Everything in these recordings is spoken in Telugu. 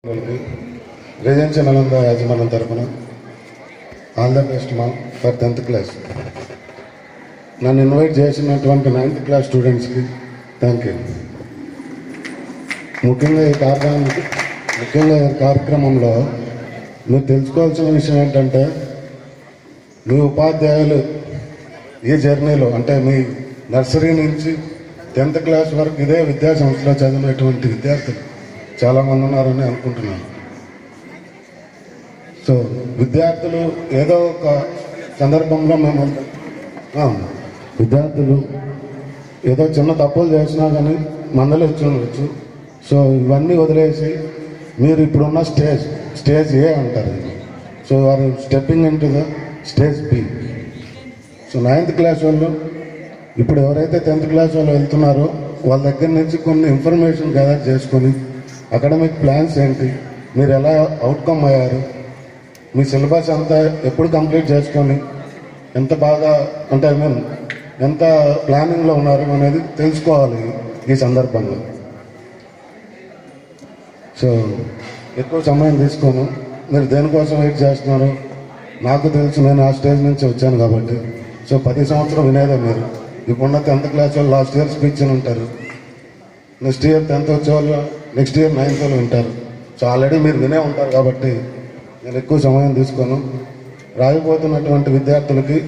రెసిడెన్షియల్ నలంద యాజమాన్యం తరఫున ఆల్ ద బెస్ట్ మా ఫర్ 10th క్లాస్. నన్ను ఇన్వైట్ చేసినటువంటి 9th క్లాస్ స్టూడెంట్స్కి థ్యాంక్ యూ. ముఖ్యంగా ఈ కార్యక్రమంలో మీరు తెలుసుకోవాల్సిన విషయం ఏంటంటే, మీ ఉపాధ్యాయులు ఈ జర్నీలో అంటే మీ నర్సరీ నుంచి 10th క్లాస్ వరకు ఇదే విద్యా సంస్థలో చదివినటువంటి విద్యార్థులు చాలామంది ఉన్నారని అనుకుంటున్నాను. సో విద్యార్థులు ఏదో ఒక సందర్భంలో విద్యార్థులు ఏదో చిన్న తప్పులు చేసినా కానీ మందలించి ఉండవచ్చు. సో ఇవన్నీ వదిలేసి మీరు ఇప్పుడున్న స్టేజ్ ఏ అంటారు. సో వారు stepping in to the stage B. So 9th class వాళ్ళు ఇప్పుడు ఎవరైతే 10th క్లాస్ వాళ్ళు వెళ్తున్నారో వాళ్ళ దగ్గర నుంచి కొన్ని ఇన్ఫర్మేషన్ గ్యాదర్ చేసుకొని అకాడమిక్ ప్లాన్స్ ఏంటి, మీరు ఎలా అవుట్కమ్ అయ్యారు, మీ సిలబస్ అంతా ఎప్పుడు కంప్లీట్ చేసుకొని ఎంత బాగా అంటే ఎంత ప్లానింగ్లో ఉన్నారు అనేది తెలుసుకోవాలి ఈ సందర్భంగా. సో ఎక్కువ సమయం తీసుకోను. మీరు దేనికోసం వెయిట్ చేస్తున్నారు నాకు తెలుసు, నేను ఆ స్టేజ్ నుంచి వచ్చాను కాబట్టి. సో 10 సంవత్సరం వినేదే మీరు. ఇప్పుడున్న 10th క్లాస్ వాళ్ళు లాస్ట్ ఇయర్ స్పీచ్ అని ఉంటారు, నెక్స్ట్ ఇయర్ 10th వచ్చే వాళ్ళు నెక్స్ట్ ఇయర్ 9th వాళ్ళు వింటారు. సో ఆల్రెడీ మీరు వినే ఉంటారు కాబట్టి నేను ఎక్కువ సమయం తీసుకోను. రాయిపోతున్నటువంటి విద్యార్థులకి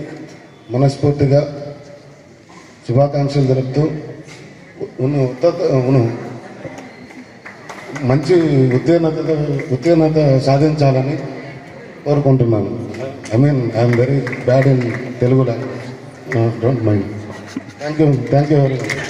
మనస్ఫూర్తిగా శుభాకాంక్షలు తెలుపుతూ మంచి ఉత్తీర్ణత సాధించాలని కోరుకుంటున్నాను. I'm very bad in Telugu language, don't mind. Thank you very much.